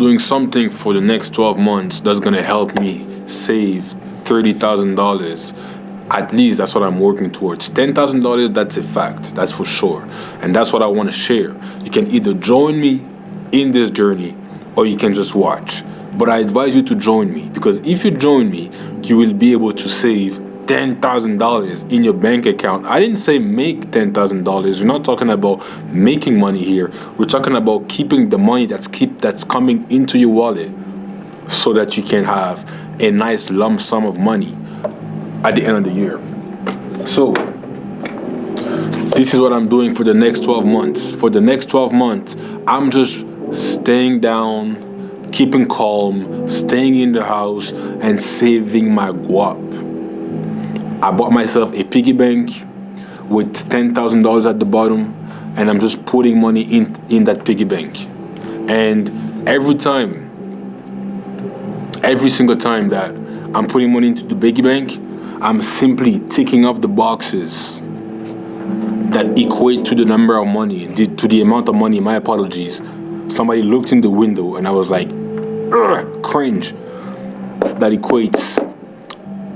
doing something for the next 12 months that's going to help me save $30,000. At least that's what I'm working towards. $10,000, that's a fact. That's for sure. And that's what I want to share. You can either join me in this journey or you can just watch. But I advise you to join me, because if you join me, you will be able to save $10,000 in your bank account. I didn't say make $10,000. We're not talking about making money here. We're talking about keeping the money that's coming into your wallet, so that you can have a nice lump sum of money at the end of the year. So this is what I'm doing for the next 12 months. For the next 12 months, I'm just staying down, keeping calm, staying in the house, and saving my guap. I bought myself a piggy bank with $10,000 at the bottom, and I'm just putting money in that piggy bank. And every single time that I'm putting money into the piggy bank, I'm simply ticking off the boxes that equate to the number of money, to the amount of money. My apologies. Somebody looked in the window and I was like, cringe. That equates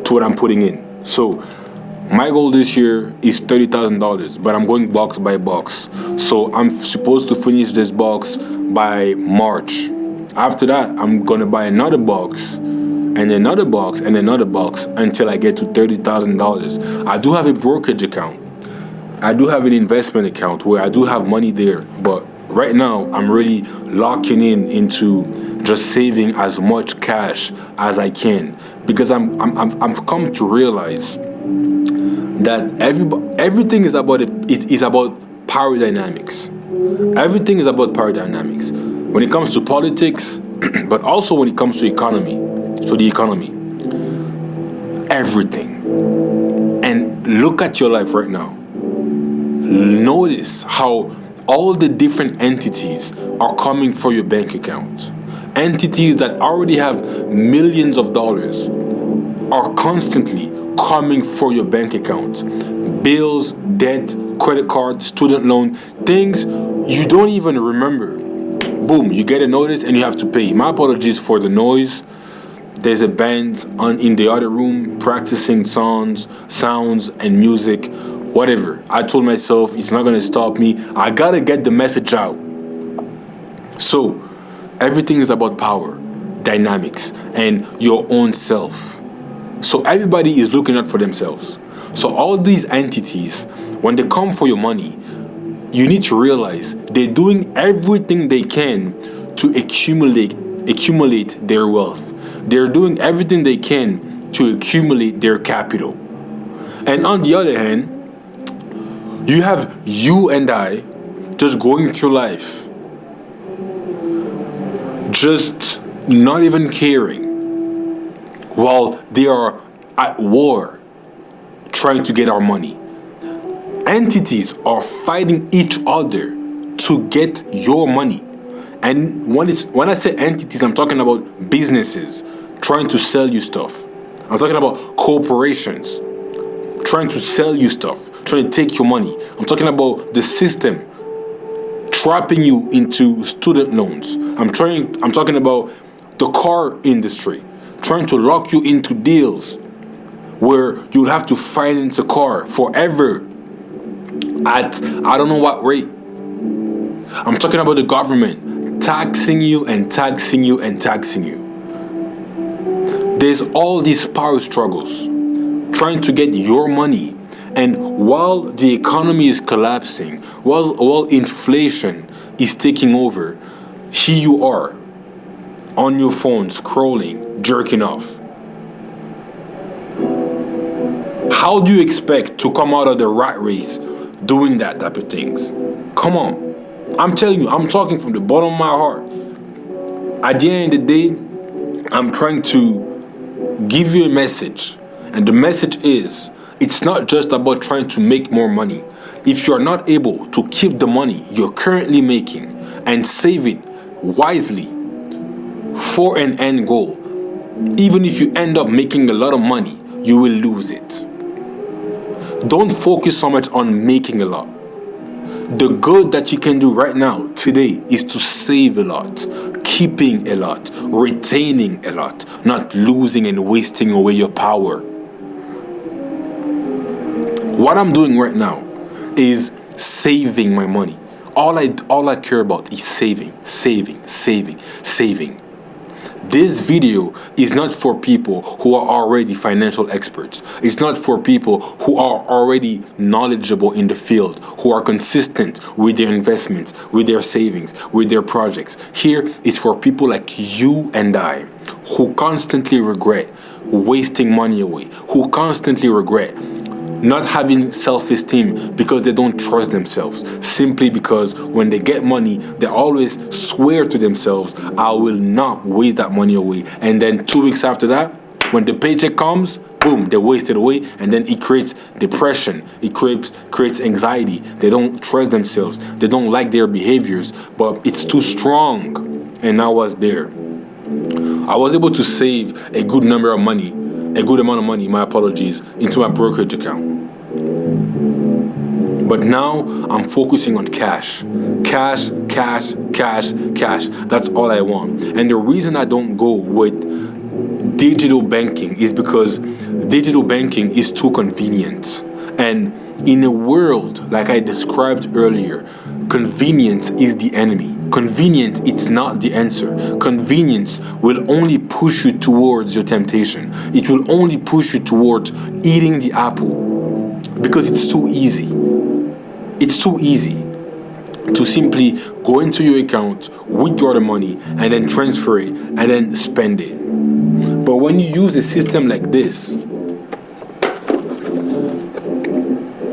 to what I'm putting in. So my goal this year is $30,000, but I'm going box by box. So I'm supposed to finish this box by March. After that, I'm going to buy another box, and another box, and another box, until I get to $30,000. I do have a brokerage account. I do have an investment account where I do have money there. But right now, I'm really locking into just saving as much cash as I can, because I've come to realize that everything is about power dynamics. Everything is about power dynamics. When it comes to politics, but also when it comes to the economy, everything. And look at your life right now. Notice how all the different entities are coming for your bank account. Entities that already have millions of dollars are constantly coming for your bank account. Bills, debt, credit card, student loan, things you don't even remember. Boom, you get a notice and you have to pay. My apologies for the noise. There's a band in the other room practicing sounds and music, whatever. I told myself it's not going to stop me. I got to get the message out. So everything is about power, dynamics, and your own self. So everybody is looking out for themselves. So all these entities, when they come for your money, you need to realize they're doing everything they can to accumulate their wealth. They're doing everything they can to accumulate their capital. And on the other hand, you have you and I just going through life, just not even caring, while they are at war trying to get our money. Entities are fighting each other to get your money. And when I say entities, I'm talking about businesses trying to sell you stuff. I'm talking about corporations trying to sell you stuff, trying to take your money. I'm talking about the system trapping you into student loans. I'm talking about the car industry trying to lock you into deals where you'll have to finance a car forever at I don't know what rate. I'm talking about the government taxing you and taxing you and taxing you. There's all these power struggles trying to get your money. And while the economy is collapsing, while inflation is taking over, here you are on your phone scrolling, jerking off. How do you expect to come out of the rat race doing that type of things? Come on. I'm telling you, I'm talking from the bottom of my heart. At the end of the day, I'm trying to give you a message. And the message is, it's not just about trying to make more money. If you're not able to keep the money you're currently making and save it wisely for an end goal, even if you end up making a lot of money, you will lose it. Don't focus so much on making a lot. The good that you can do right now, today, is to save a lot, keeping a lot, retaining a lot, not losing and wasting away your power. What I'm doing right now is saving my money. All I care about is saving. This video is not for people who are already financial experts. It's not for people who are already knowledgeable in the field, who are consistent with their investments, with their savings, with their projects. Here, it's for people like you and I, who constantly regret wasting money away, who constantly regret not having self-esteem because they don't trust themselves, simply because when they get money, they always swear to themselves, I will not waste that money away. And then 2 weeks after that, when the paycheck comes, boom, they waste it away. And then it creates depression. It creates anxiety. They don't trust themselves. They don't like their behaviors, but it's too strong. And I was there. I was able to save a good amount of money, my apologies, into my brokerage account. But now I'm focusing on cash. Cash. That's all I want. And the reason I don't go with digital banking is because digital banking is too convenient. And in a world like I described earlier, convenience is the enemy. Convenience, it's not the answer. Convenience will only push you towards your temptation. It will only push you towards eating the apple because it's too easy. It's too easy to simply go into your account, withdraw the money, and then transfer it, and then spend it. But when you use a system like this,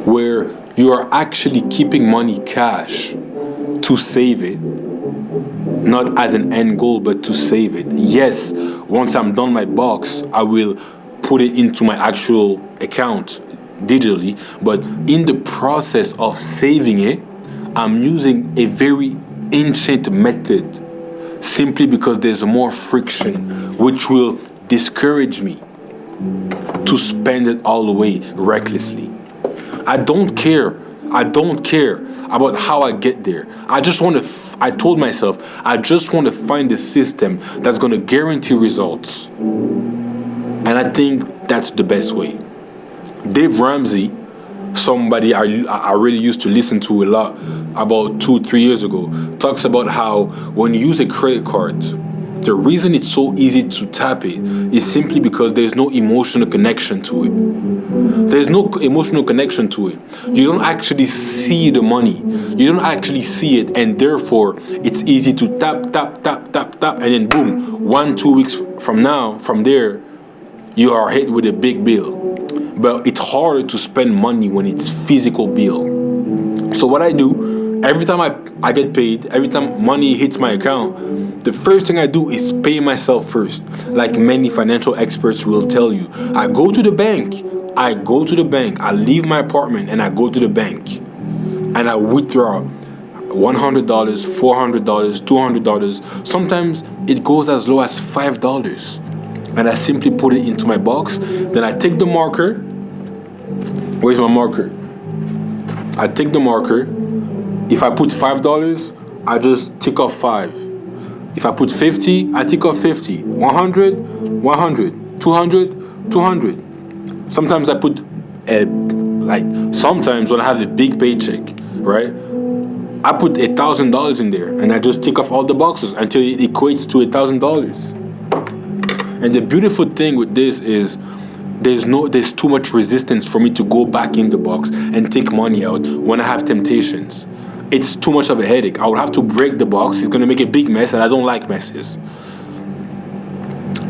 where you are actually keeping money cash to save it, not as an end goal, but to save it. Yes, once I'm done my box, I will put it into my actual account digitally, but in the process of saving it, I'm using a very ancient method simply because there's more friction, which will discourage me to spend it all away recklessly. I don't care about how I get there. I told myself, I just want to find a system that's going to guarantee results. And I think that's the best way. Dave Ramsey, somebody I really used to listen to a lot about 2-3 years ago, talks about how when you use a credit card, the reason it's so easy to tap it is simply because there's no emotional connection to it. There's no emotional connection to it. You don't actually see the money. You don't actually see it, and therefore it's easy to tap, and then boom, 1-2 weeks from there, you are hit with a big bill. But it's harder to spend money when it's physical bill. So what I do, every time I get paid, every time money hits my account, the first thing I do is pay myself first. Like many financial experts will tell you, I go to the bank, I leave my apartment and I go to the bank and I withdraw $100, $400, $200. Sometimes it goes as low as $5. And I simply put it into my box. Then I take the marker. Where's my marker? I take the marker. If I put $5, I just tick off 5. If I put 50, I tick off 50. 100, 100. 200, 200. Sometimes I put sometimes when I have a big paycheck, right? I put $1,000 in there and I just tick off all the boxes until it equates to $1,000. And the beautiful thing with this is there's too much resistance for me to go back in the box and take money out when I have temptations. It's too much of a headache. I would have to break the box. It's going to make a big mess, and I don't like messes.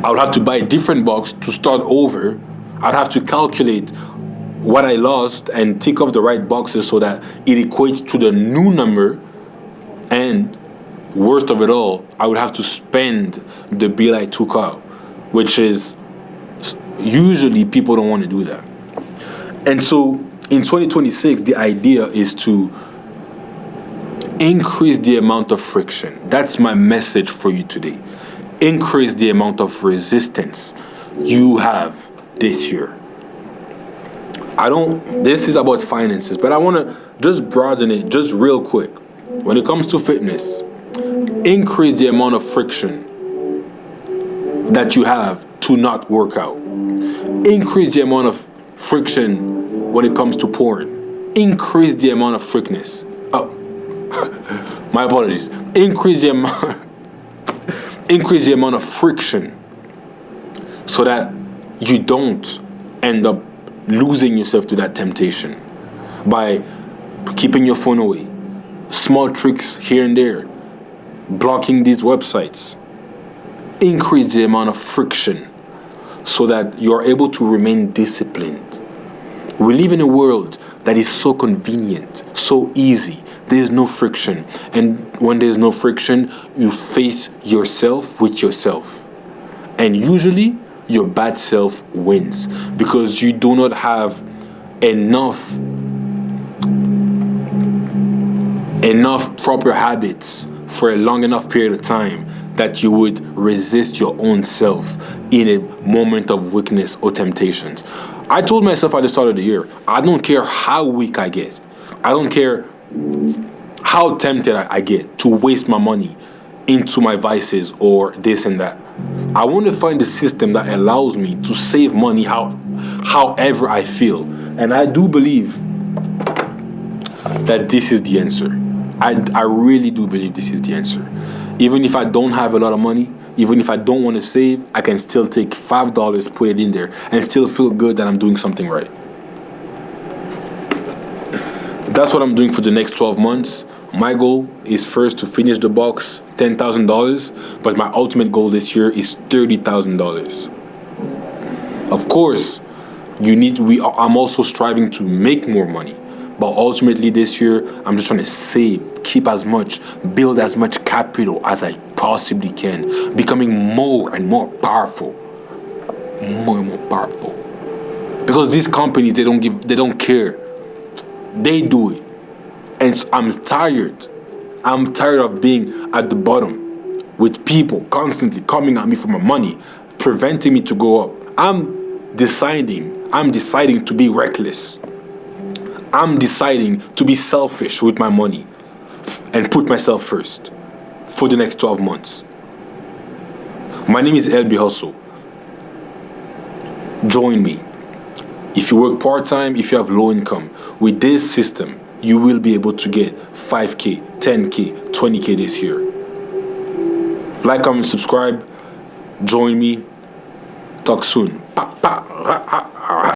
I would have to buy a different box to start over. I'd have to calculate what I lost and tick off the right boxes so that it equates to the new number. And worst of it all, I would have to spend the bill I took out, which is usually people don't want to do that. And so in 2026, the idea is to increase the amount of friction. That's my message for you today. Increase the amount of resistance you have this year. This is about finances, but I want to just broaden it just real quick. When it comes to fitness, increase the amount of friction that you have to not work out. Increase the amount of friction when it comes to porn. Increase the amount of fricness. Oh, my apologies. Increase the amount of friction so that you don't end up losing yourself to that temptation by keeping your phone away. Small tricks here and there. Blocking these websites. Increase the amount of friction so that you're able to remain disciplined. We live in a world that is so convenient, so easy. There's no friction. And when there's no friction, you face yourself with yourself. And usually, your bad self wins because you do not have enough proper habits for a long enough period of time that you would resist your own self in a moment of weakness or temptations. I told myself at the start of the year, I don't care how weak I get. I don't care how tempted I get to waste my money into my vices or this and that. I want to find a system that allows me to save money however I feel. And I do believe that this is the answer. I really do believe this is the answer. Even if I don't have a lot of money, even if I don't want to save, I can still take $5, put it in there, and still feel good that I'm doing something right. That's what I'm doing for the next 12 months. My goal is first to finish the box, $10,000, but my ultimate goal this year is $30,000. Of course, I'm also striving to make more money. But ultimately this year, I'm just trying to save, keep as much, build as much capital as I possibly can, becoming more and more powerful. More and more powerful. Because these companies, they don't care. They do it. And so I'm tired. I'm tired of being at the bottom with people constantly coming at me for my money, preventing me to go up. I'm deciding to be reckless. I'm deciding to be selfish with my money and put myself first for the next 12 months. My name is LB Hustle. Join me. If you work part-time, if you have low income, with this system, you will be able to get 5K, 10K, 20K this year. Like, comment, subscribe. Join me. Talk soon.